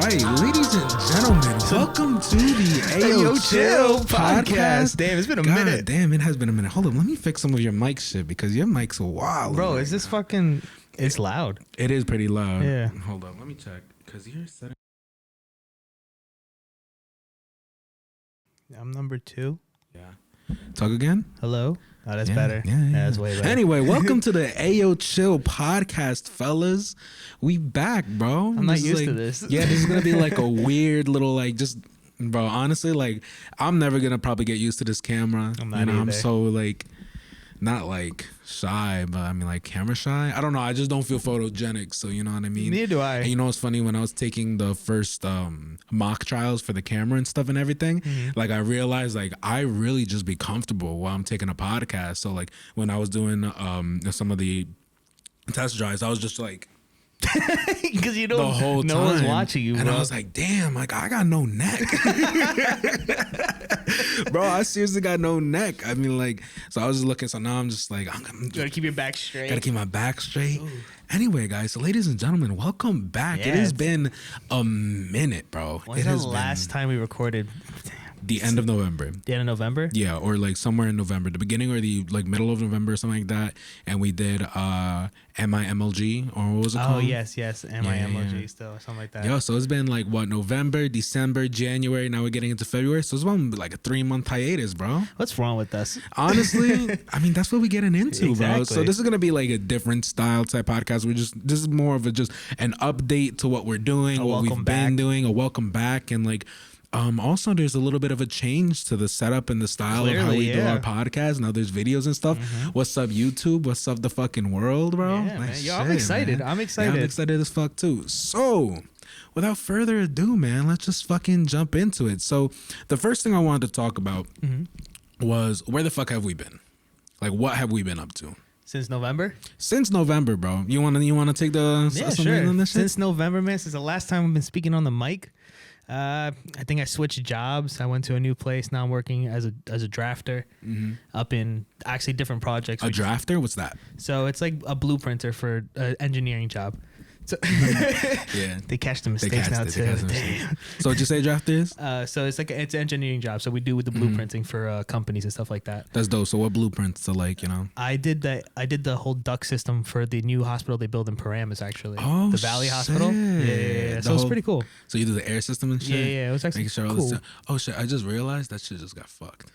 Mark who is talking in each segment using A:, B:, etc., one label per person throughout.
A: right, ladies and gentlemen, welcome to the Ayoo Chill podcast.
B: Damn, it's been a
A: God
B: minute.
A: damn, it has been a minute. Hold on, let me fix some of your mic shit because your mic's wild.
B: Bro,
A: right
B: is this
A: now.
B: fucking... It's loud.
A: It is pretty loud.
B: Yeah.
A: Hold on, let me check because you're setting.
B: I'm number 2.
A: Yeah. Talk again.
B: Hello? Oh, that's
A: Yeah,
B: better.
A: yeah.
B: That's way better.
A: Anyway, welcome to the Ayoo Chill podcast, fellas. We back, bro.
B: I'm not
A: This is
B: used to
A: like-
B: this.
A: Yeah, this is gonna be like a weird little like just, bro. Honestly, like I'm never gonna probably get used to this camera.
B: I'm not
A: I'm
B: either.
A: so like, not like shy, but I mean like camera shy. I don't know. I just don't feel photogenic. So you know what I mean.
B: Neither do I.
A: And you know what's funny? When I was taking the first mock trials for the camera and stuff and everything, like I realized like I really just be comfortable while I'm taking a podcast. So like when I was doing some of the test drives, I was just like
B: Because you
A: the
B: don't...
A: whole
B: no
A: time.
B: one's watching you,
A: and
B: bro.
A: I was like, damn, like I got no neck. Bro, I seriously got no neck. I mean like, so I was just looking, so now I'm just like, I'm
B: You gotta keep your back straight.
A: gotta keep my back straight. Anyway, guys, so ladies and gentlemen, welcome back.
B: Yeah,
A: it has
B: it's-
A: been a minute, bro.
B: When's
A: It
B: the
A: has
B: last time we recorded?
A: the end of November.
B: The end of November?
A: Yeah, or like somewhere in November, the beginning or the like middle of November or something like that. And we did MIMLG, or what was it
B: Oh,
A: called?
B: yes. MIMOG
A: yeah.
B: still, or something like that.
A: Yeah, so it's been like what, November, December, January. Now we're getting into February. So it's been like a 3-month hiatus, bro.
B: What's wrong with us?
A: Honestly, I mean that's what we're getting into, bro.
B: Exactly.
A: So this is gonna be like a different style type podcast. This is more of a just an update to what we're doing,
B: A
A: what we've
B: welcome
A: been
B: back.
A: doing, a welcome back, and like also there's a little bit of a change to the setup and the style of how
B: Clearly,
A: we do
B: yeah.
A: our podcast. Now there's videos and stuff. What's up, YouTube? What's up, the fucking world, bro?
B: Yeah, man.
A: Nice
B: Yo, I'm
A: shit,
B: excited.
A: man.
B: I'm
A: Yeah,
B: excited.
A: I'm excited as fuck too. So without further ado, man, let's just fucking jump into it. So the first thing I wanted to talk about was where the fuck have we been? Like what have we been up to?
B: Since November?
A: Since November, bro. You wanna take the
B: Yeah,
A: some
B: sure.
A: lead on this shit?
B: Since November, man, since the last time I've been speaking on the mic, I think I switched jobs. I went to a new place. Now I'm working as a drafter up in actually different projects.
A: A drafter? What's that?
B: So it's like a blueprinter for an engineering job. So
A: Yeah.
B: they catch the
A: They
B: mistakes
A: cast
B: now
A: it, they
B: too.
A: cast the mistakes. So what'd you say drafter is?
B: So it's like it's an engineering job. So we do with the blueprinting for companies and stuff like that.
A: That's dope. So what blueprints? So like, you know.
B: I did the whole duct system for the new hospital they build in Paramus, actually.
A: Oh,
B: the Valley Hospital. Yeah.
A: shit.
B: So
A: The
B: it's
A: whole-
B: pretty cool.
A: So you do the air system and shit?
B: Yeah. It was actually
A: Making sure all
B: cool.
A: this Oh shit, I just realized that shit just got fucked.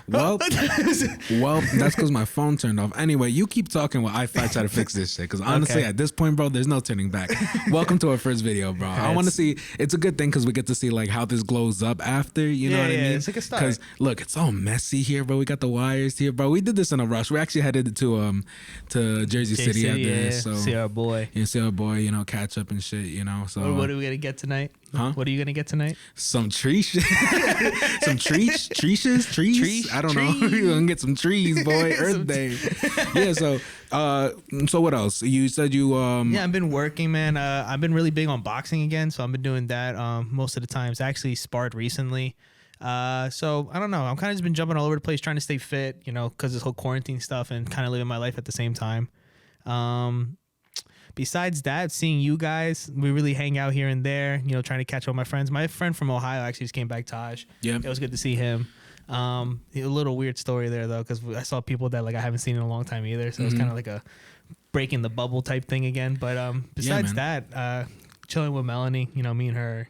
A: Well, that's because my phone turned off. Anyway, you keep talking while I try to fix this shit. Because honestly,
B: Okay.
A: at this point, bro, there's no turning back. Welcome to our first video, bro. I want to see. It's a good thing because we get to see like how this glows up after. You know
B: Yeah,
A: what I
B: yeah,
A: mean?
B: it's like a start.
A: Because look, it's all messy here, bro. We got the wires here, bro. We did this in a rush. We actually headed to Jersey City after this. So
B: see our boy.
A: you see our boy, you know, catch up and shit. You know, so
B: What are we gonna get tonight?
A: Huh?
B: What are you gonna get tonight?
A: some tree shit. Some trees.
B: Trees?
A: I don't know.
B: Trees.
A: You're gonna get some trees, boy. Earth Day. Yeah, so what else? You said you
B: Yeah, I've been working, man. I've been really big on boxing again, so I've been doing that most of the times. I actually sparred recently. So I don't know. I'm kind of just been jumping all over the place trying to stay fit, you know, because this whole quarantine stuff and kind of living my life at the same time. Besides that, seeing you guys, we really hang out here and there, you know, trying to catch up with my friends. My friend from Ohio actually just came back, Taj.
A: Yeah.
B: It was good to see him. A little weird story there, though, because I saw people that like I haven't seen in a long time either. So it was kind of like a breaking the bubble type thing again. But besides that, chilling with Melanie, you know, me and her,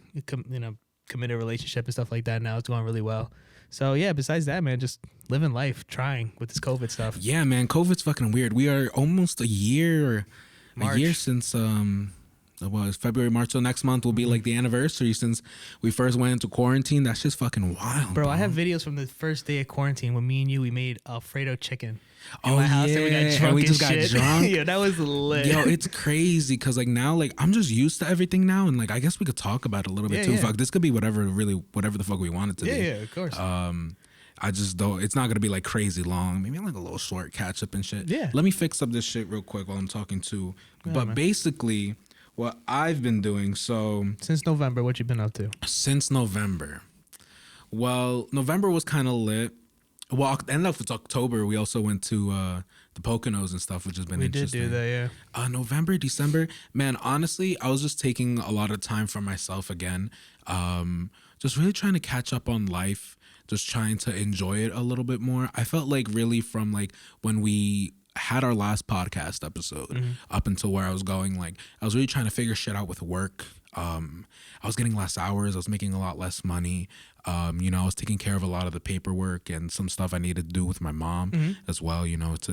B: committed relationship and stuff like that. Now it's going really well. So yeah, besides that, man, just living life, trying with this COVID stuff.
A: Yeah, man, COVID's fucking weird. We are almost a year since it's February, March. So next month will be like the anniversary since we first went into quarantine. That's just fucking wild,
B: Bro, I have videos from the first day of quarantine when me and you, we made Alfredo chicken in
A: Oh,
B: my house and we
A: yeah,
B: got
A: and
B: drunk
A: we
B: and
A: just got
B: shit.
A: drunk.
B: Yeah, that was lit.
A: Yo, it's crazy because like now like I'm just used to everything now, and like I guess we could talk about it a little bit
B: Yeah,
A: too.
B: yeah.
A: Fuck, this could be whatever the fuck we want it to be.
B: yeah, of course.
A: I just don't. It's not gonna be like crazy long. Maybe like a little short catch up and shit.
B: Yeah.
A: Let me fix up this shit real quick while I'm talking to. But
B: man.
A: basically, what I've been doing. So
B: Since November, what you been up to?
A: since November, well, November was kind of lit. Well, end of October, we also went to the Poconos and stuff, which has been interesting.
B: We did do that, yeah.
A: November, December, man. Honestly, I was just taking a lot of time for myself again. Just really trying to catch up on life. Just trying to enjoy it a little bit more. I felt like really from like when we had our last podcast episode up until where I was going, like I was really trying to figure shit out with work. I was getting less hours. I was making a lot less money. I was taking care of a lot of the paperwork and some stuff I needed to do with my mom as well, to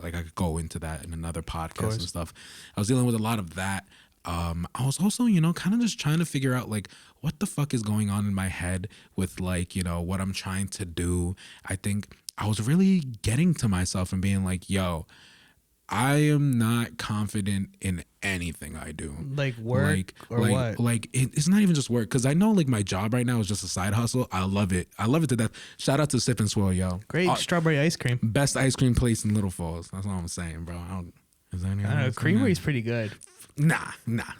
A: like I could go into that in another podcast and stuff. I was dealing with a lot of that. I was also, kind of just trying to figure out like what the fuck is going on in my head with like, what I'm trying to do. I think I was really getting to myself and being like, yo, I am not confident in anything I do.
B: Like work or what?
A: Like it's not even just work. Cause I know like my job right now is just a side hustle. I love it. I love it to death. Shout out to Sip and Swirl, yo.
B: Great strawberry ice cream.
A: Best ice cream place in Little Falls. That's all I'm saying, bro. Is there any
B: I don't know. Creamery's pretty good.
A: Nah.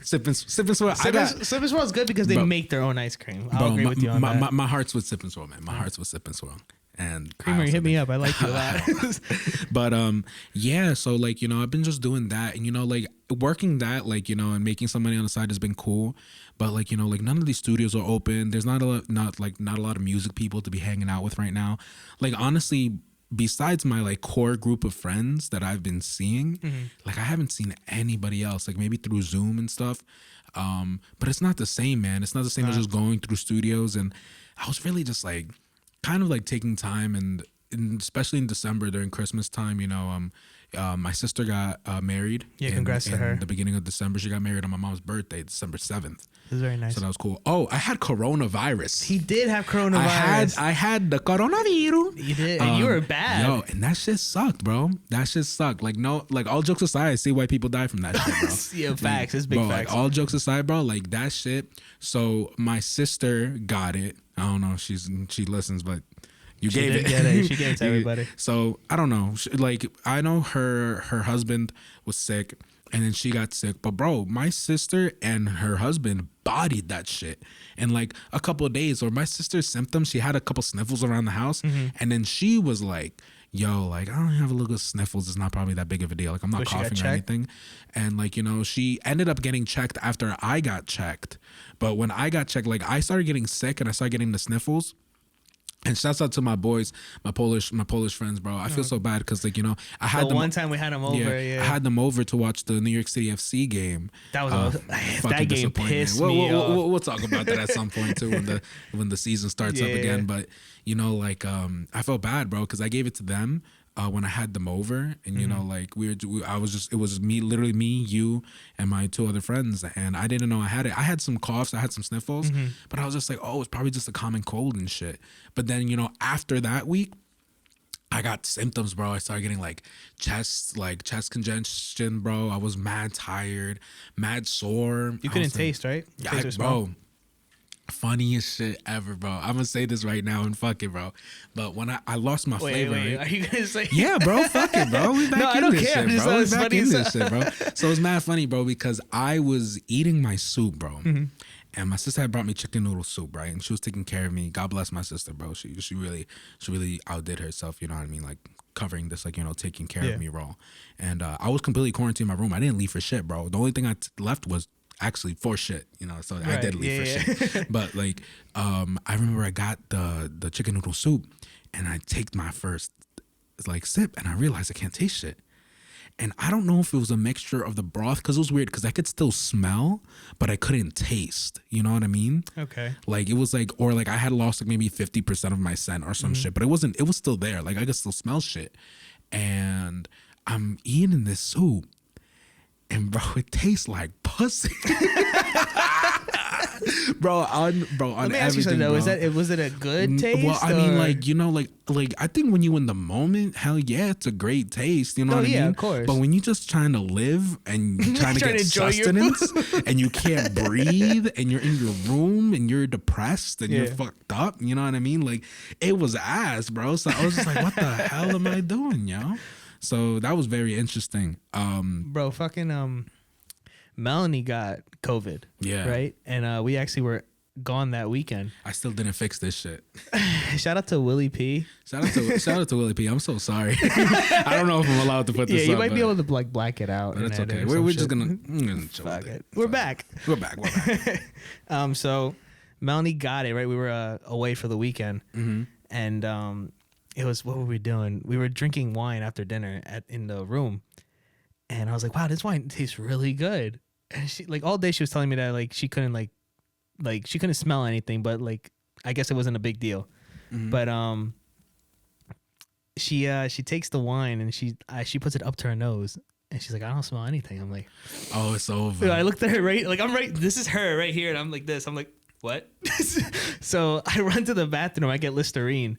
A: Sip and Swirl.
B: Sip and Swirl is good because they make their own ice cream. I'll agree with you on that.
A: My heart's with Sip and Swirl, man. My heart's with Sip and Swirl. And
B: Creamery, hit me up. I like you a lot.
A: But yeah, so like, I've been just doing that and like working that, like, and making some money on the side has been cool. But like, like none of these studios are open. There's not a lot of music people to be hanging out with right now. Like honestly, besides my like core group of friends that I've been seeing, like I haven't seen anybody else, like maybe through Zoom and stuff. But it's not the same, man. It's not the same as just going through studios. And I was really just like kind of like taking time and especially in December during Christmas time, my sister got married.
B: Yeah, congrats to her.
A: In the beginning of December, she got married on my mom's birthday, December 7th.
B: It was very nice.
A: So that was cool. Oh, I had coronavirus.
B: He did have coronavirus.
A: I had the coronavirus.
B: You did, and you were bad.
A: Yo, and that shit sucked, bro. That shit sucked. Like all jokes aside, I see why people die from that shit, bro.
B: Yeah, facts. It's big facts.
A: Like, all jokes aside, bro, like that shit. So my sister got it. I don't know if she listens, but she gave it.
B: She gave it to everybody.
A: So I don't know. Like I know her husband was sick, and then she got sick. But bro, my sister and her husband bodied that shit in like a couple of days. Or my sister's symptoms, she had a couple sniffles around the house, and then she was like, yo, like I don't have a little sniffles. It's not probably that big of a deal. Like I'm not coughing or anything. And like, she ended up getting checked after I got checked. But when I got checked, like I started getting sick and I started getting the sniffles. And shouts out to my boys, my Polish friends, bro. I feel so bad because like I had them
B: one time we had them over. Yeah,
A: I had them over to watch the New York City FC game.
B: That was that game pissed me off.
A: We'll talk about that at some point too when the season starts up again. But like I felt bad, bro, because I gave it to them when I had them over, and like it was me, literally me, you, and my two other friends, and I didn't know I had it. I had some coughs, I had some sniffles, but I was just like, oh, it's probably just a common cold and shit. But then after that week, I got symptoms, bro. I started getting like chest congestion, bro. I was mad tired, mad sore.
B: You couldn't taste, right?
A: Yeah, bro. Funniest shit ever, bro. I'm gonna say this right now and fuck it, bro. But when I lost my flavor,
B: right? Are you gonna say?
A: Yeah, bro. Fuck it, bro. We back in this shit, bro. We back in this shit, bro. So it's mad funny, bro, because I was eating my soup, bro. And my sister had brought me chicken noodle soup, right? And she was taking care of me. God bless my sister, bro. She really outdid herself. You know what I mean? Like covering this, like taking care of me raw. And I was completely quarantined in my room. I didn't leave for shit, bro. The only thing I left was actually for shit, so right. I did leave for shit. But like I remember I got the chicken noodle soup and I take my first like sip and I realized I can't taste shit. And I don't know if it was a mixture of the broth, because it was weird because I could still smell but I couldn't taste, you know what I mean?
B: Okay.
A: Like it was like, or like I had lost like maybe 50% of my scent or some shit, but it was still there. Like I could still smell shit. And I'm eating this soup and bro, it tastes like pussy. bro, on
B: Let me ask you something though. Was it a good taste?
A: Well, I mean, like I think when you in the moment, hell yeah, it's a great taste. You know what I mean?
B: Of course.
A: But when you just trying to live and trying to get sustenance and you can't breathe and you're in your room and you're depressed and you're fucked up, you know what I mean? Like it was ass, bro. So I was just like, what the hell am I doing, yo? So that was very interesting.
B: Bro, fucking Melanie got COVID.
A: Yeah.
B: Right? And we actually were gone that weekend.
A: I still didn't fix this shit.
B: Shout out to Willie P.
A: Shout out to Willie P. I'm so sorry. I don't know if I'm allowed to put this up.
B: Yeah, you might be able to like black it out.
A: But it's okay. We're just gonna chill
B: Fuck
A: with
B: it. We're back.
A: We're back.
B: So Melanie got it, right? We were away for the weekend.
A: Mm-hmm.
B: And it was, what were we doing? We were drinking wine after dinner in the room. And I was like, wow, this wine tastes really good. And she, like, all day she was telling me that, like, she couldn't, like she couldn't smell anything, but, like, I guess it wasn't a big deal. Mm-hmm. But she takes the wine and she puts it up to her nose. And she's like, I don't smell anything. I'm like,
A: oh, it's over.
B: So I looked at her, right? Like, I'm right. This is her right here. And I'm like this. I'm like, what? So I run to the bathroom. I get Listerine.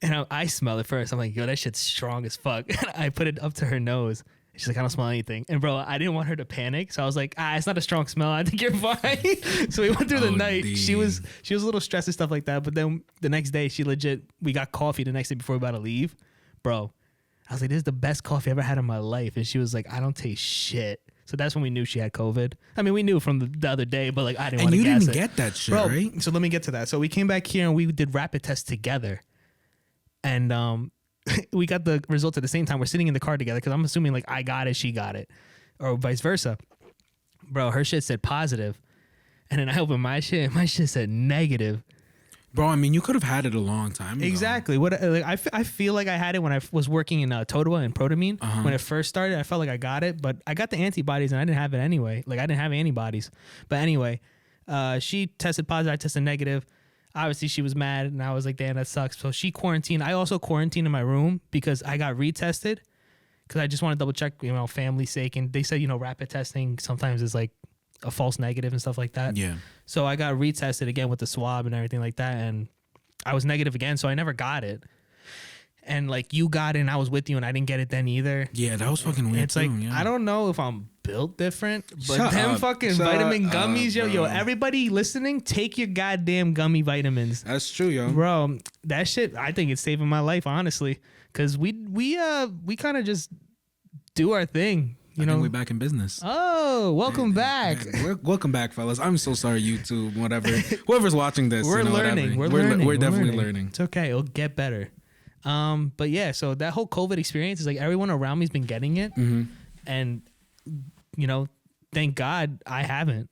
B: And I smell it first. I'm like, yo, that shit's strong as fuck. And I put it up to her nose. She's like, I don't smell anything. And bro, I didn't want her to panic. So I was like, it's not a strong smell. I think you're fine. So we went through the night. Dude. She was a little stressed and stuff like that. But then the next day, we got coffee the next day before we were about to leave. Bro, I was like, this is the best coffee I ever had in my life. And she was like, I don't taste shit. So that's when we knew she had COVID. I mean, we knew from the other day, but like, I didn't want to guess it.
A: And you didn't get that shit, bro, right?
B: So let me get to that. So we came back here and we did rapid tests together. And we got the results at the same time. We're sitting in the car together because I'm assuming like I got it, she got it, or vice versa. Bro, her shit said positive, and then I opened my shit, and my shit said negative.
A: Bro, I mean, you could have had it a long time ago.
B: Exactly. What I feel like I had it when I was working in Totowa and Protamine. When it first started, I felt like I got it, but I got the antibodies and I didn't have it anyway. Like, I didn't have antibodies. But anyway, she tested positive, I tested negative. Obviously, she was mad, and I was like, damn, that sucks. So she quarantined. I also quarantined in my room because I got retested because I just want to double check, family's sake. And they said, rapid testing sometimes is like a false negative and stuff like that.
A: Yeah.
B: So I got retested again with the swab and everything like that, and I was negative again, so I never got it. And like, you got it, and I was with you, and I didn't get it then either.
A: Yeah, that was fucking weird.
B: It's like,
A: yeah.
B: I don't know if I'm built different, but
A: Shut
B: them
A: up.
B: fucking
A: Shut
B: vitamin gummies,
A: up,
B: yo, everybody listening, take your goddamn gummy vitamins.
A: That's true, yo.
B: Bro, that shit, I think it's saving my life, honestly, because we kind of just do our thing. I think
A: we're back in business.
B: Oh, welcome back.
A: Welcome back, fellas. I'm so sorry, YouTube, whatever. Whoever's watching this.
B: We're learning. We're learning.
A: We're definitely learning.
B: It's okay. It'll get better. But yeah, so that whole COVID experience is like everyone around me's been getting it. Mm-hmm. And, thank God I haven't.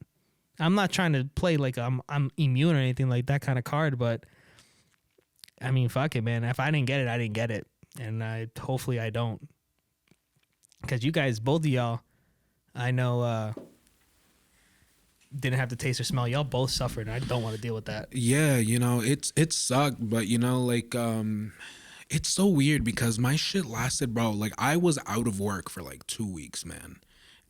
B: I'm not trying to play like I'm immune or anything like that kind of card, but I mean, fuck it, man. If I didn't get it, I didn't get it. And hopefully I don't. Because you guys, both of y'all, I know, didn't have to taste or smell. Y'all both suffered, and I don't want to deal with that.
A: Yeah, it sucked, but it's so weird because my shit lasted, bro. Like, I was out of work for like 2 weeks, man.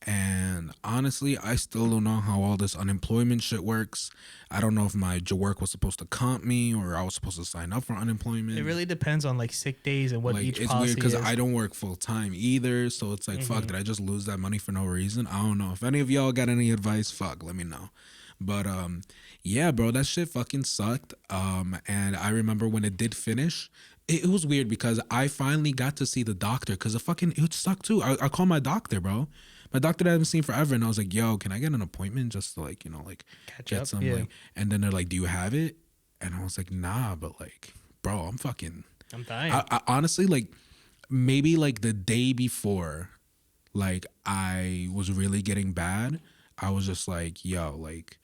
A: And honestly, I still don't know how all this unemployment shit works. I don't know if my work was supposed to comp me or I was supposed to sign up for unemployment.
B: It really depends on like sick days and what each policy is. It's weird
A: because I don't work full time either. So it's like, fuck, did I just lose that money for no reason? I don't know. If any of y'all got any advice, fuck, let me know. But yeah, bro, that shit fucking sucked. And I remember when it did finish, it was weird because I finally got to see the doctor because it sucked too. I called my doctor, bro. My doctor that I haven't seen forever, and I was like, "Yo, can I get an appointment just to
B: catch up?"
A: some And then they're like, "Do you have it?" And I was like, "Nah, but like, bro, I'm
B: dying."
A: I honestly, like, maybe like the day before, like I was really getting bad. I was just like, "Yo, like,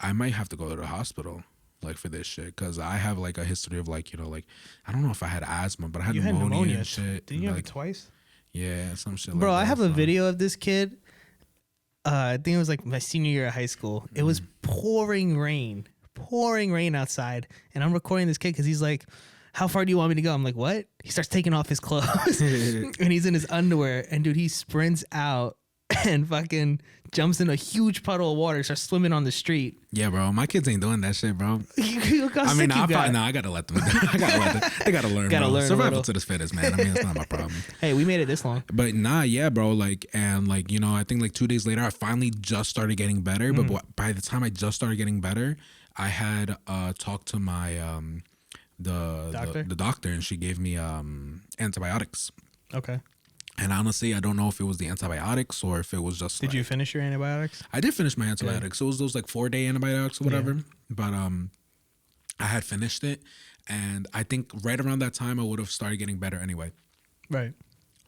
A: I might have to go to the hospital." Like for this shit, because I have like a history of like I don't know if I had asthma, but I had pneumonia and shit.
B: Didn't you have it twice?
A: Yeah, some shit.
B: Bro,
A: like that,
B: I have a video of this kid. I think it was like my senior year of high school. It was pouring rain outside, and I'm recording this kid because he's like, "How far do you want me to go?" I'm like, "What?" He starts taking off his clothes, and he's in his underwear, and dude, he sprints out and fucking jumps in a huge puddle of water, starts swimming on the street.
A: Yeah, bro. My kids ain't doing that shit, bro.
B: I
A: gotta let them. They gotta learn.
B: Learn.
A: Survival to the fittest, man. I mean, it's not my problem.
B: Hey, we made it this long.
A: But nah, yeah, bro. Like, and like, I think like 2 days later, I finally just started getting better. But by the time I just started getting better, I had talked to my the doctor, and she gave me antibiotics.
B: Okay.
A: And honestly, I don't know if it was the antibiotics or if it was just.
B: Did you finish your antibiotics?
A: I did finish my antibiotics. Good. It was those like 4-day antibiotics or whatever. Yeah. But I had finished it, and I think right around that time I would have started getting better anyway.
B: Right.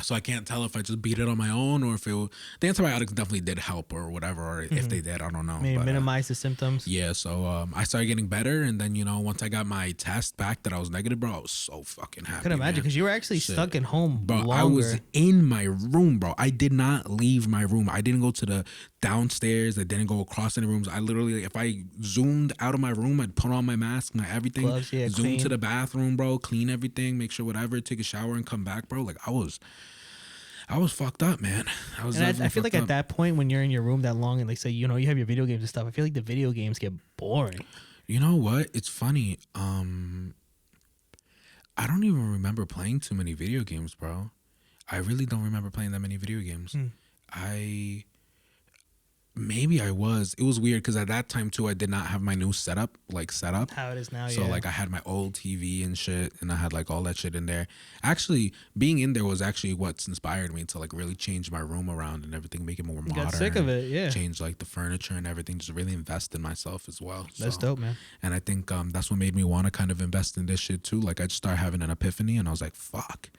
A: So I can't tell if I just beat it on my own or if the antibiotics definitely did help or whatever, or if they did, I don't know.
B: Maybe minimize the symptoms.
A: Yeah, so I started getting better, and then, once I got my test back that I was negative, bro, I was so fucking happy.
B: I could imagine, because you were actually stuck in home
A: bro,
B: longer.
A: I was in my room, bro. I did not leave my room. I didn't go to the downstairs. I didn't go across any rooms. I literally, if I zoomed out of my room, I'd put on my mask, my everything, gloves, zoom to the bathroom, bro, clean everything, make sure whatever, take a shower and come back, bro. Like, I was fucked up, man.
B: I feel like at that point, when you're in your room that long and like say, you have your video games and stuff, I feel like the video games get boring.
A: You know what? It's funny. I don't even remember playing too many video games, bro. I really don't remember playing that many video games. Maybe I was. It was weird because at that time too, I did not have my new setup set up.
B: How it is now,
A: so, I had my old TV and shit, and I had all that shit in there. Actually, being in there was actually what's inspired me to really change my room around and everything, make it more modern.
B: Got sick of it, yeah.
A: Change the furniture and everything, just really invest in myself as well.
B: That's dope, man.
A: And I think that's what made me want to kind of invest in this shit too. I just started having an epiphany, and I was like, fuck.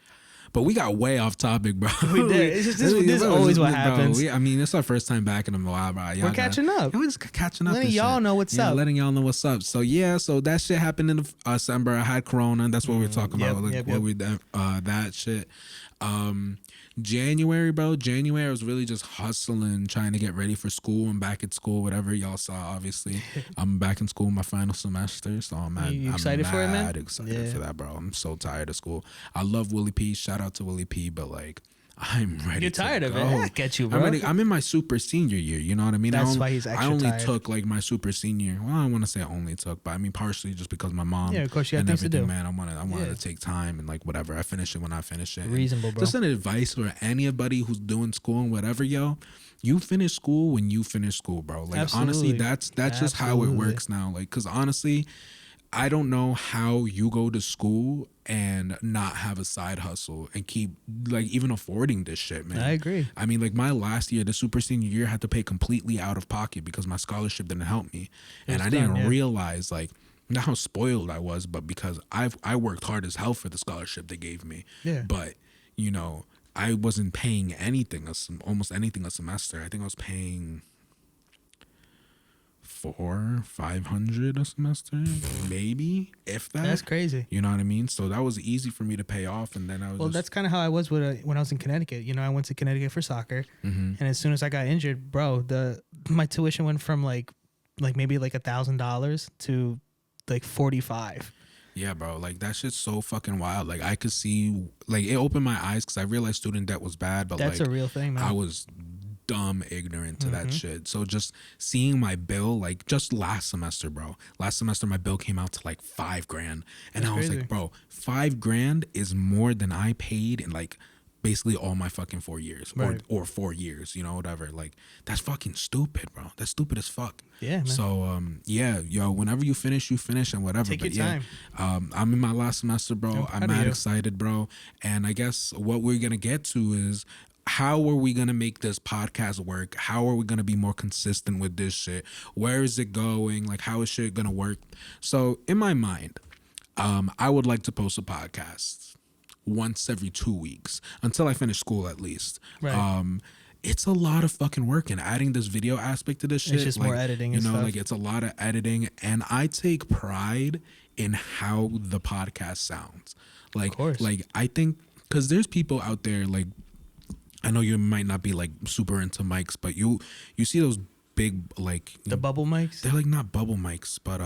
A: But we got way off topic, bro.
B: We did. This is always what happens.
A: It's our first time back in a while, bro.
B: We're catching up.
A: We're just catching up.
B: Letting y'all know what's up.
A: Letting y'all know what's up. So so that shit happened in December. I had Corona. That's what we're talking about. That shit. January, bro. January, I was really just hustling, trying to get ready for school and back at school, whatever y'all saw. Obviously, I'm back in school my final semester, so I'm
B: excited for it, man?
A: Excited for that, bro. I'm so tired of school. I love Willie P. Shout out to Willie P. But I'm ready.
B: You're tired of it. I get you, bro.
A: I'm in my super senior year. You know what I mean?
B: That's why he's extra tired.
A: I only took my super senior. Well, I don't want to say I only took, but I mean partially just because my mom.
B: Yeah, of course, you have things to do.
A: Man, I wanted to take time and whatever. I finish it when I finish it.
B: Reasonable, bro.
A: Just an advice for anybody who's doing school and whatever, yo. You finish school when you finish school, bro. Honestly, that's just how it works now. Because honestly, I don't know how you go to school and not have a side hustle and keep even affording this shit, man.
B: I agree.
A: I mean, my last year, the super senior year, I had to pay completely out of pocket because my scholarship didn't help me, and I didn't realize not how spoiled I was, but because I worked hard as hell for the scholarship they gave me.
B: Yeah.
A: But I wasn't paying almost anything a semester. I think I was paying $400-500 a semester, maybe, if that.
B: That's crazy.
A: You know what I mean? So that was easy for me to pay off, and then I was.
B: Well, that's kind of how I was when I was in Connecticut. I went to Connecticut for soccer, and as soon as I got injured, bro, my tuition went from maybe $1,000 to $45.
A: Yeah, bro. That shit's so fucking wild. I could see, it opened my eyes because I realized student debt was bad, but
B: that's a real thing, man.
A: I was dumb ignorant to that shit. So just seeing my bill, just last semester, bro. Last semester my bill came out to $5,000, and I was
B: crazy.
A: like, bro, $5,000 is more than I paid in basically all my fucking 4 years,
B: right.
A: or 4 years, whatever. That's fucking stupid, bro. That's stupid as fuck.
B: Yeah, man.
A: So yo, whenever you finish and whatever.
B: Take your time.
A: I'm in my last semester, bro. I'm mad excited, bro. And I guess what we're gonna get to is, how are we going to make this podcast work? How are we going to be more consistent with this shit? Where is it going? How is shit going to work? So in my mind, I would like to post a podcast once every 2 weeks until I finish school, at least.
B: Right.
A: It's a lot of fucking work, and adding this video aspect to this shit.
B: It's just more editing and stuff.
A: It's a lot of editing, and I take pride in how the podcast sounds.
B: Of course.
A: I think, because there's people out there, I know you might not be super into mics, but you see those big
B: the bubble mics.
A: They're not bubble mics, but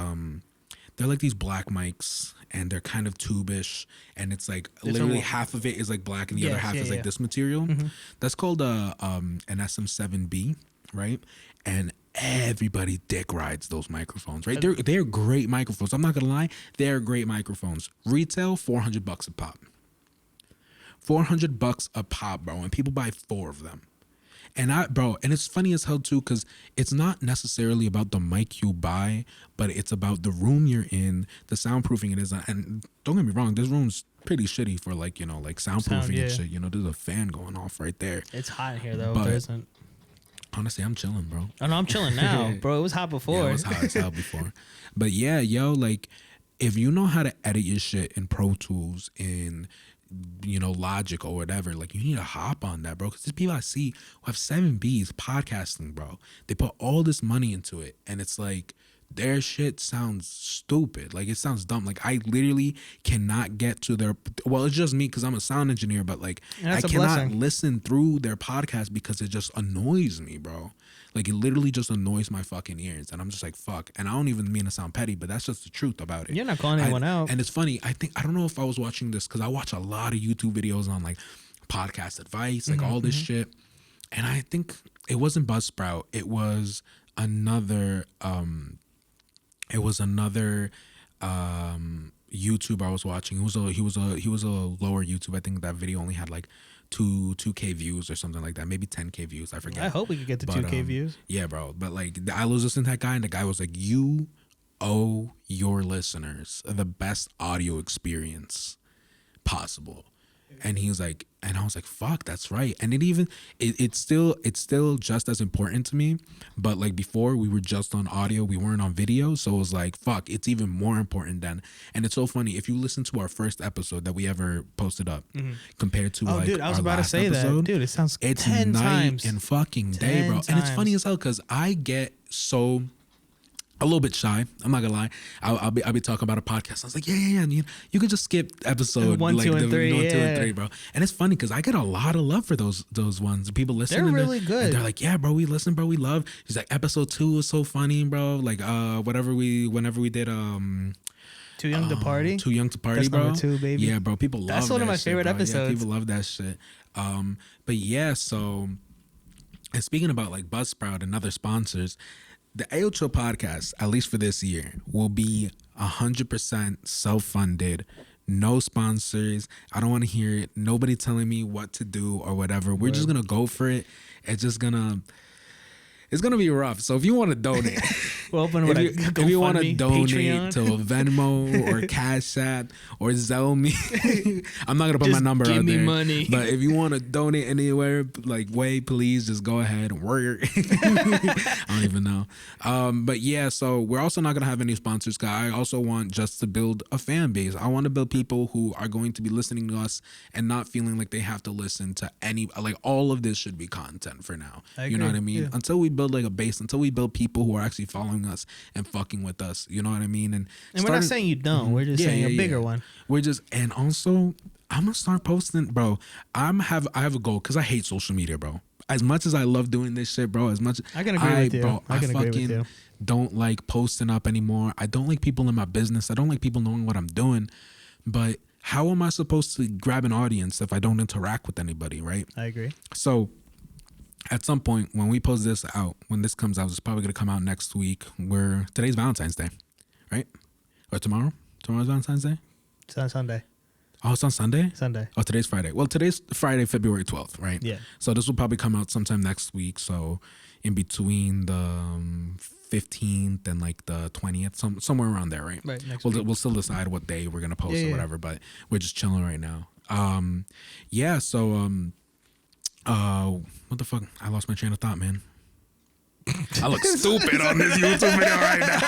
A: they're these black mics, and they're kind of tube-ish, and it's literally half of it is black, and the other half is this material. Mm-hmm. That's called an SM7B, right? And everybody dick rides those microphones, right? They're great microphones. I'm not gonna lie, they're great microphones. Retail $400 a pop. $400 a pop, bro, and people buy 4 of them. And it's funny as hell too, because it's not necessarily about the mic you buy, but it's about the room you're in, the soundproofing it is. And don't get me wrong, this room's pretty shitty for like, you know, like soundproofing and shit. You know, there's a fan going off right there.
B: It's hot in here though.
A: But
B: there isn't.
A: Honestly, I'm chilling, bro.
B: Oh no, I'm chilling now, bro. It was hot before.
A: Yeah, it was hot as hell before. But yeah, yo, like if you know how to edit your shit in Pro Tools, in, you know, Logic or whatever, like you need to hop on that, bro. Because there's people I see who have 7Bs podcasting, bro. They put all this money into it, and it's like their shit sounds stupid. Like it sounds dumb. Like I literally cannot get to their. Well, it's just me because I'm a sound engineer, but like I cannot listen through their podcast because it just annoys me, bro. Like it literally just annoys my fucking ears, and I'm just like fuck. And I don't even mean to sound petty, but that's just the truth about it.
B: You're not calling anyone out.
A: And it's funny. I don't know if I was watching this because I watch a lot of YouTube videos on like podcast advice, like all this shit. And I think it wasn't Buzzsprout. It was another. It was another YouTuber I was watching. He was a lower YouTube. I think that video only had like 2K views or something like that, maybe 10K views. I forget.
B: I hope we could get to 2K views.
A: Yeah, bro. But like I was listening to that guy, and the guy was like, "You owe your listeners the best audio experience possible." And he was like, and I was like, fuck, that's right. And it's still just as important to me. But like before, we were just on audio, we weren't on video. So it was like, fuck, it's even more important then. And it's so funny. If you listen to our first episode that we ever posted up compared to
B: dude, I was about to say episode, that. Dude, it sounds it's 10
A: night
B: times.
A: And fucking day, bro. And it's funny as hell because I get so a little bit shy. I'm not gonna lie. I'll be talking about a podcast. I was like, yeah. You could just skip episode
B: 1,
A: like
B: 2, and 3,
A: 1, 2, and 3, bro. And it's funny because I get a lot of love for those ones. People listen.
B: They're really good.
A: And they're like, yeah, bro, we listen, bro. We love. He's like, episode 2 was so funny, bro. Like, whenever we did
B: Too Young to Party.
A: Too Young to Party,
B: That's
A: bro.
B: Number 2, baby.
A: Yeah, bro. People love that.
B: That's one of my
A: shit,
B: favorite
A: bro.
B: episodes.
A: Yeah, people love that shit. But yeah, so and speaking about like Buzzsprout and other sponsors, the Ayoo Chill podcast, at least for this year, will be 100% self-funded. No sponsors. I don't want to hear it. Nobody telling me what to do or whatever. We're just gonna go for it. It's gonna be rough. So if you want to donate,
B: we'll open
A: if you want to donate to Venmo or Cash App or Zelle.me, I'm not gonna put my number out there.
B: Give me money.
A: But if you want to donate anywhere, like please just go ahead and work. I don't even know. But yeah, so we're also not gonna have any sponsors. Cause I also want just to build a fan base. I want to build people who are going to be listening to us and not feeling like they have to listen to any. Like all of this should be content for now. You know what I mean?
B: Yeah.
A: Until we build like a base, until we build people who are actually following us and fucking with us, you know what I mean? And
B: we're not saying you don't. We're just saying a bigger one.
A: We're just, and also I'm gonna start posting, bro. I have a goal because I hate social media, bro. As much as I love doing this shit, bro, as much
B: I can agree with you.
A: Bro,
B: I can agree with you.
A: Don't like posting up anymore. I don't like people in my business. I don't like people knowing what I'm doing. But how am I supposed to grab an audience if I don't interact with anybody, right?
B: I agree.
A: So at some point when we post this out, when this comes out, it's probably gonna come out next week. Today's Valentine's Day, right? Or tomorrow? Tomorrow's Valentine's Day?
B: It's on Sunday.
A: Oh, it's on Sunday?
B: Sunday.
A: Oh, today's Friday. Well, today's Friday, February 12th, right?
B: Yeah.
A: So this will probably come out sometime next week. So in between the 15th and like the 20th, somewhere around there, right?
B: Right. Next
A: week.
B: week.
A: We'll still decide what day we're gonna post or whatever, but we're just chilling right now. Yeah. So what the fuck? I lost my train of thought, man. I look stupid on this YouTube video right now.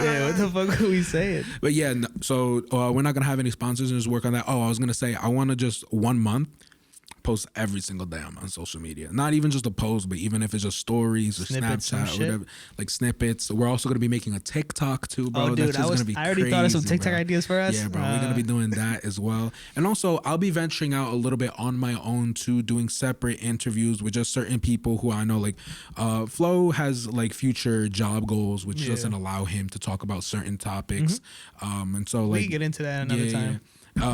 B: Yeah, what the fuck are we saying?
A: But yeah, so we're not gonna have any sponsors and just work on that. Oh, I was gonna say I want to just 1 month post every single day on social media. Not even just a post, but even if it's just stories or
B: Snippets
A: Snapchat or whatever, like snippets. We're also gonna be making a TikTok too, bro.
B: Oh, dude,
A: That's just gonna be
B: I already thought of some TikTok ideas for us.
A: Yeah, bro, we're gonna be doing that as well. And also, I'll be venturing out a little bit on my own too, doing separate interviews with just certain people who I know. Like, Flo has like future job goals, which doesn't allow him to talk about certain topics. And so like
B: we can get into that another time.
A: Yeah.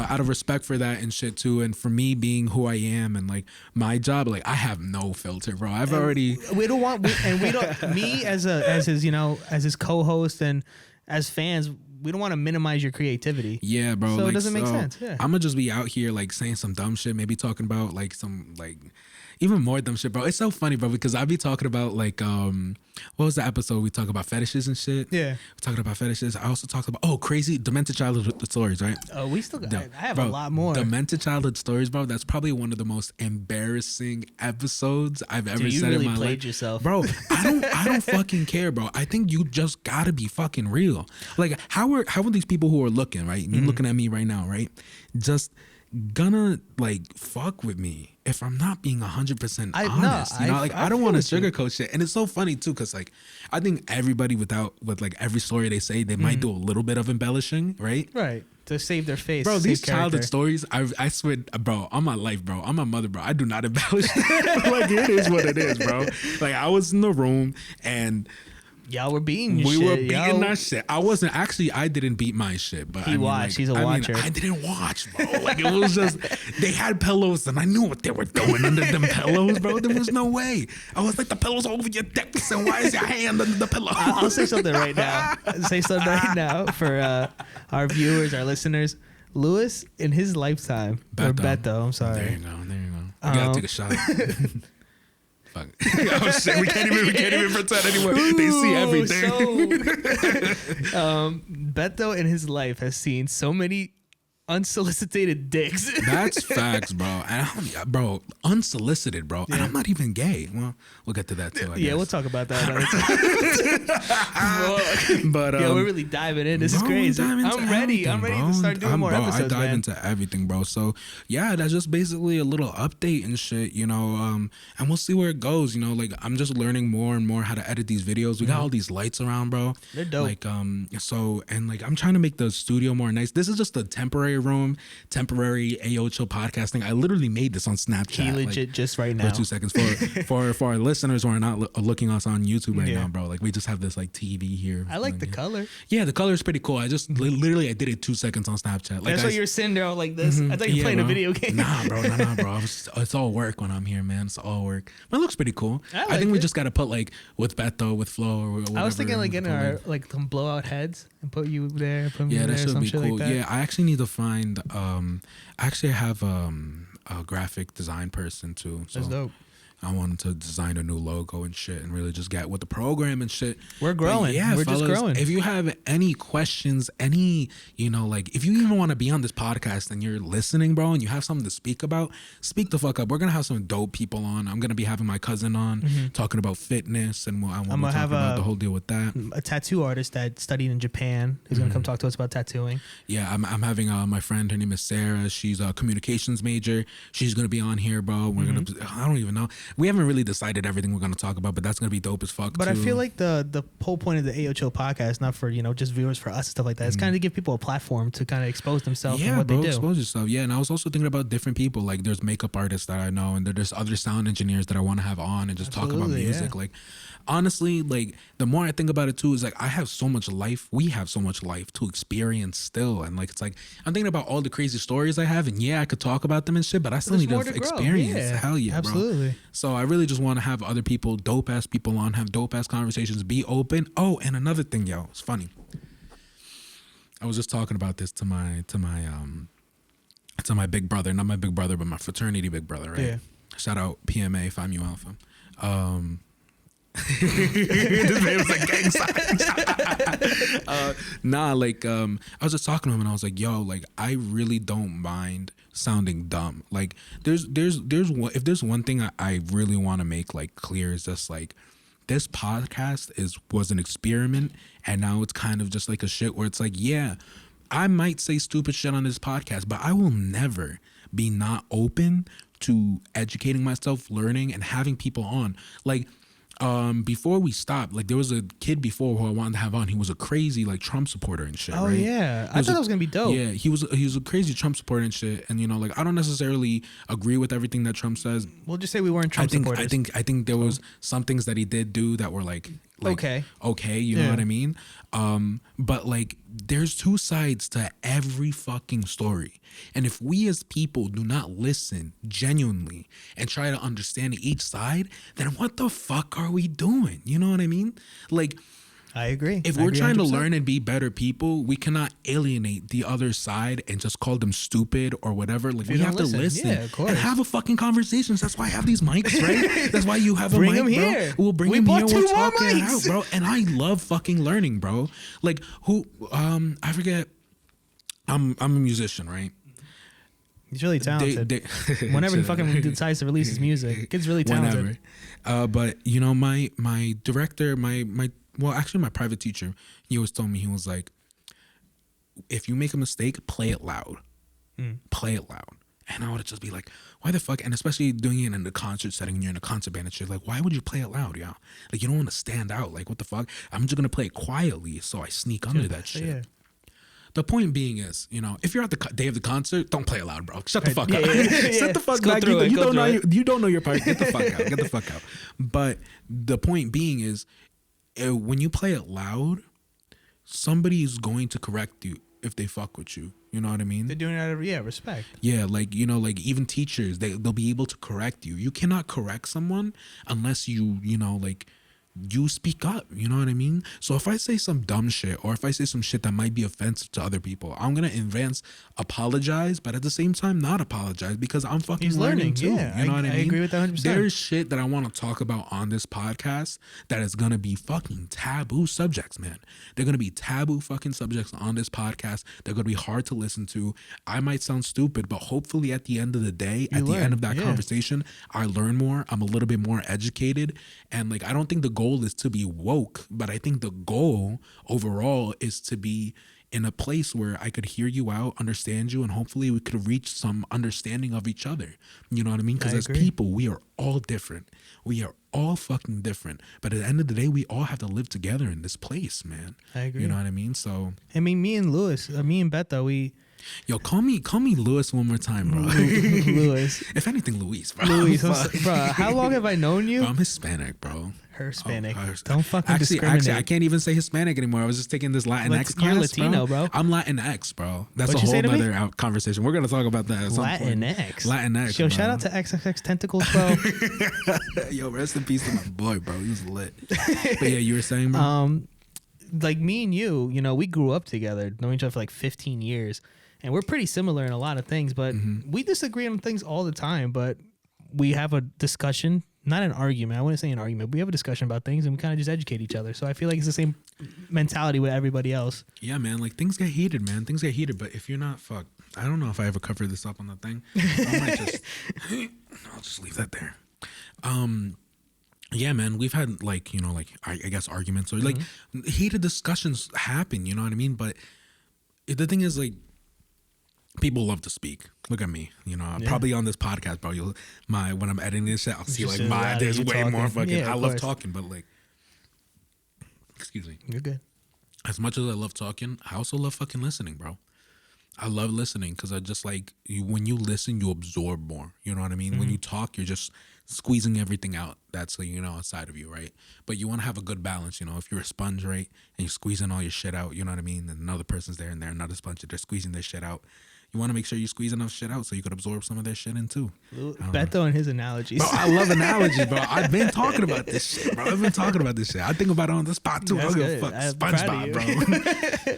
A: Out of respect for that and shit too, and for me being who I am and like my job, like I have no filter, bro. We don't want me as his co-host and as fans, we don't want to minimize your creativity. Yeah, bro.
B: So like, it doesn't make sense. Yeah.
A: I'm gonna just be out here like saying some dumb shit, maybe talking about like some like, even more dumb shit, bro. It's so funny, bro, because I be talking about like what was the episode we talk about fetishes and shit?
B: Yeah.
A: We're talking about fetishes. I also talked about crazy demented childhood stories, right?
B: Oh, we still got, I have a lot more.
A: Demented childhood stories, bro. That's probably one of the most embarrassing episodes I've ever said
B: really
A: in my
B: played
A: life.
B: Yourself.
A: Bro, I don't fucking care, bro. I think you just gotta be fucking real. Like how are these people who are looking, right? You looking at me right now, right? Just gonna like fuck with me if I'm not being 100% honest. I don't want to sugarcoat shit. And it's so funny too, because like I think everybody with like every story they say, they might do a little bit of embellishing, right?
B: Right. To save their face.
A: Bro, these childhood
B: character.
A: stories, I swear, bro, on my life, bro, on my mother, bro, I do not embellish. Like it is what it is, bro. Like I was in the room and
B: y'all were beating
A: we
B: shit.
A: were beating our shit. I didn't beat my shit, but
B: he watched. He's a watcher.
A: I didn't watch, bro. Like it was just they had pillows and I knew what they were doing under them pillows, bro. There was no way. I was like, the pillow's over your dick, and why is your hand under the pillow?
B: I'll say something right now. For our viewers, our listeners. Lewis in his lifetime, or Beto, I'm sorry.
A: There you go. You gotta take a shot. Fuck. Oh shit, we can't even pretend anymore. They see everything.
B: Beto in his life has seen so many unsolicited dicks.
A: That's facts, bro. And bro, unsolicited, bro. Yeah. And I'm not even gay. Well, we'll get to that too. I guess.
B: We'll talk about that another time. But we're really diving in. This is crazy. I'm ready to start doing more episodes.
A: I dive into everything, bro. So yeah, that's just basically a little update and shit, you know. And we'll see where it goes. You know, like I'm just learning more and more how to edit these videos. We got all these lights around, bro.
B: They're dope.
A: Like so and like I'm trying to make the studio more nice. This is just a temporary room, temporary Ayoo chill podcasting. I literally made this on Snapchat.
B: He legit just right now.
A: For 2 seconds for our listeners who are not looking us on YouTube right now, bro. Like we just have this like TV here.
B: I like the color.
A: Yeah, the color is pretty cool. I just literally I did it 2 seconds on Snapchat. Like
B: that's why you're sitting there like this. I thought you were playing a video game.
A: Nah, bro. It's all work when I'm here, man. It's all work. But it looks pretty cool. I think we just gotta put like with Beto, with Flo, or whatever.
B: I was thinking like getting our like some blowout heads and put you there. Put me
A: that
B: there,
A: should be cool.
B: Like that.
A: Yeah, I actually need to find. I have a graphic design person too. So
B: that's dope.
A: I wanted to design a new logo and shit and really just get with the program and shit.
B: We're growing. We're fellas, just growing.
A: If you have any questions, like if you even want to be on this podcast and you're listening, bro, and you have something to speak about, speak the fuck up. We're going to have some dope people on. I'm going to be having my cousin on talking about fitness and I'm going to talk about the whole deal with that.
B: A tattoo artist that studied in Japan who's going to come talk to us about tattooing.
A: Yeah, I'm having my friend, her name is Sarah. She's a communications major. She's going to be on here, bro. We're going to, I don't even know. We haven't really decided everything we're going to talk about, but that's going to be dope as fuck.
B: But
A: too.
B: I feel like the whole point of the Ayoo Chill podcast, not for, just viewers for us and stuff like that, it's kind of to give people a platform to kind of expose themselves and what they do.
A: Expose yourself. Yeah, and I was also thinking about different people. Like there's makeup artists that I know, and there's other sound engineers that I want to have on and just talk about music. Yeah. Like honestly, like the more I think about it too, is like I have so much life. We have so much life to experience still, and like it's like I'm thinking about all the crazy stories I have, and I could talk about them and shit, but I still need to experience.
B: Yeah,
A: hell yeah,
B: absolutely.
A: Bro. So I really just want to have other people, dope ass people on, have dope ass conversations, be open. Oh, and another thing, yo, it's funny. I was just talking about this to my big brother, not my big brother, but my fraternity big brother, right? Yeah. Shout out PMA, Phi Mu Alpha. This man was like gang signs. I was just talking to him and I was like, yo, like I really don't mind sounding dumb. Like there's if there's one thing I really want to make like clear is just like this podcast was an experiment, and now it's kind of just like a shit where it's like, yeah, I might say stupid shit on this podcast, but I will never be not open to educating myself, learning, and having people on. Like, before we stopped, like there was a kid before who I wanted to have on. He was a crazy like Trump supporter and shit.
B: Oh
A: right?
B: Yeah, I thought that was gonna be dope.
A: Yeah, he was a crazy Trump supporter and shit. And like I don't necessarily agree with everything that Trump says.
B: We'll just say we weren't Trump supporters.
A: I think there was some things that he did do that were like okay, you know what I mean? But like there's two sides to every fucking story. And if we as people do not listen genuinely and try to understand each side, then what the fuck are we doing? You know what I mean? Like
B: I agree.
A: If we're trying to learn and be better people, we cannot alienate the other side and just call them stupid or whatever. Like, we have to listen and have a fucking conversation. That's why I have these mics, right? That's why you have a mic, bro.
B: Here.
A: We'll bring him here. We'll talk it out, bro. And I love fucking learning, bro. Like, I forget. I'm a musician, right?
B: He's really talented. Whenever he fucking decides to release his music, kid's really talented.
A: Whenever. But you know, my director, my private teacher, he always told me, he was like, if you make a mistake, play it loud. Play it loud. And I would just be like, why the fuck? And especially doing it in the concert setting, and you're in a concert band and shit, like, why would you play it loud, yo? Like, you don't want to stand out. Like, what the fuck? I'm just gonna play it quietly, so I sneak under that shit. Yeah. The point being is, you know, if you're at the day of the concert, don't play it loud, bro. Shut the fuck up. Shut the fuck back. You don't know your part. Get the fuck out. Get the fuck out. But the point being is, when you play it loud, somebody is going to correct you if they fuck with you. You know what I mean?
B: They're doing it out of respect.
A: Yeah, like, you know, like even teachers, they'll be able to correct you. You cannot correct someone unless you know, like, you speak up, you know what I mean? So if I say some dumb shit, or if I say some shit that might be offensive to other people, I'm gonna advance apologize, but at the same time not apologize, because I'm fucking learning too.
B: Yeah,
A: you know what I mean? I
B: agree with that 100%.
A: There's shit that I want to talk about on this podcast that is gonna be fucking taboo subjects, man. They're gonna be taboo fucking subjects on this podcast. They're gonna be hard to listen to. I might sound stupid, but hopefully at the end of the day, at the end of that conversation, I learn more. I'm a little bit more educated, and like, I don't think the goal is to be woke, but I think the goal overall is to be in a place where I could hear you out, understand you, and hopefully we could reach some understanding of each other. You know what I mean? Because as people, we are all different. We are all fucking different. But at the end of the day, we all have to live together in this place, man.
B: I agree.
A: You know what I mean? So,
B: I mean, me and Beto,
A: yo, call me Louis one more time, bro.
B: Louis.
A: If anything, Luis, bro.
B: Luis, bro. How long have I known you?
A: Bro, I'm Hispanic, bro.
B: Hispanic. Don't fucking discriminate.
A: Actually, I can't even say Hispanic anymore. I was just taking this Latinx class.
B: You're Latino, bro.
A: I'm Latinx, bro. That's a whole other conversation. We're gonna talk about that at some point. Latinx.
B: Yo, shout out to XXX Tentacles, bro.
A: Yo, rest in peace to my boy, bro. He was lit. But yeah, you were saying, bro.
B: Like me and you know, we grew up together, knowing each other for like 15 years, and we're pretty similar in a lot of things, but we disagree on things all the time. But we have a discussion. Not an argument. I wouldn't say an argument. We have a discussion about things, and we kind of just educate each other. So I feel like it's the same mentality with everybody else.
A: Yeah, man. Like, things get heated, man. Things get heated. But if you're not, I don't know if I ever covered this up on the thing. I might just, I'll just leave that there. Yeah, man. We've had, like, you know, like, I guess arguments or like heated discussions happen. You know what I mean? But the thing is, like, people love to speak. Look at me, you know. Probably on this podcast, bro. When I'm editing this shit, I'll see like there's way more fucking. Yeah, I love talking, but like, excuse me.
B: You're good.
A: As much as I love talking, I also love fucking listening, bro. I love listening because I just like when you listen, you absorb more. You know what I mean? When you talk, you're just squeezing everything out that's, like, you know, inside of you, right? But you want to have a good balance, you know. If you're a sponge, right, and you're squeezing all your shit out, you know what I mean? And another person's there and they're another sponge, they're squeezing their shit out. You want to make sure you squeeze enough shit out so you could absorb some of their shit in too.
B: Beto and his analogies.
A: Bro, I love analogies, bro. I've been talking about this shit, bro. I think about it on the spot too. I don't give a fuck. SpongeBob, bro.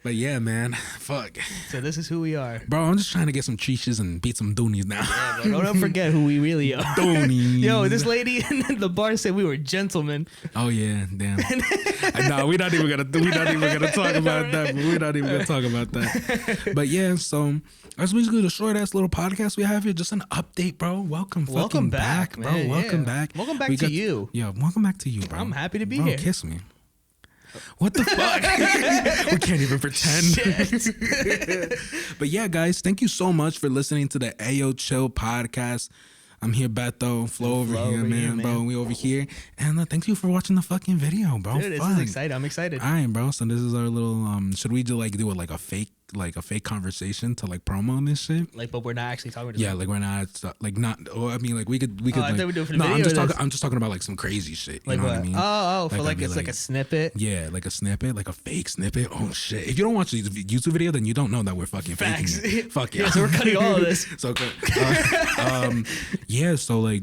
A: But yeah, man, fuck.
B: So this is who we are,
A: bro. I'm just trying to get some cheeses and beat some doonies now.
B: Yeah, bro, don't forget who we really are.
A: Doonies.
B: Yo, this lady in the bar said we were gentlemen.
A: Oh yeah, damn. No, we're not even gonna talk about that. But we're not even gonna talk about that. But yeah, so that's basically the short ass little podcast we have here. Just an update, bro. Welcome back, bro.
B: Man,
A: welcome back.
B: Welcome back to you.
A: Yeah, welcome back to you, bro.
B: I'm happy to be
A: bro,
B: here.
A: Kiss me. What the fuck? We can't even pretend. But yeah, guys, thank you so much for listening to the Ayoo Chill podcast. I'm here, Beto, Flo over here, man, bro. We over here. And thank you for watching the fucking video, bro.
B: Dude, this is exciting. I'm excited.
A: All right, bro. So this is our little, should we do it like a fake conversation to like promo on this shit?
B: Like, but we're not actually talking to
A: them. Like, we're not, like, not, I mean, like, we could.
B: I thought we were doing for the video.
A: I'm just talking about like some crazy shit. You
B: like
A: know
B: what?
A: I mean?
B: Oh, for like, it's like a snippet.
A: Yeah, like a snippet, like a fake snippet. Oh shit. If you don't watch the YouTube video, then you don't know that we're fucking faking it. Fuck yeah.
B: So we're cutting all of this.
A: So good. Yeah, so like,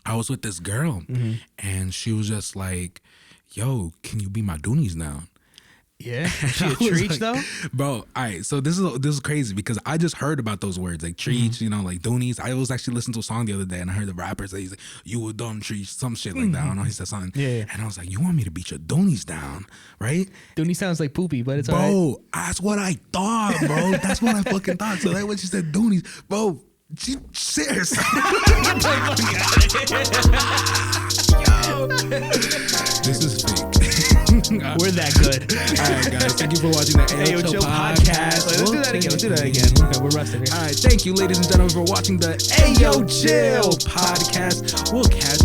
A: I was with this girl and she was just like, yo, can you be my Doonies now?
B: Yeah, she a treach though,
A: bro. All right, so this is crazy because I just heard about those words like treach, you know, like Doonies. I was actually listening to a song the other day and I heard the rapper say he's like, "You were done treach," some shit like that. I don't know. He said something,
B: yeah.
A: And I was like, "You want me to beat your Doonies down, right?"
B: Dooney sounds like poopy, but it's
A: bro.
B: all right.
A: That's what I thought, bro. That's what I fucking thought. So that when she said Doonies, bro, she serious. Yo, this is fake.
B: We're that good.
A: All right, guys. Thank you for watching the Ayoo Chill podcast.
B: Let's do that again. Let's do that again. Okay, we're resting here.
A: All right. Thank you, ladies and gentlemen, for watching the Ayoo Chill podcast. We'll catch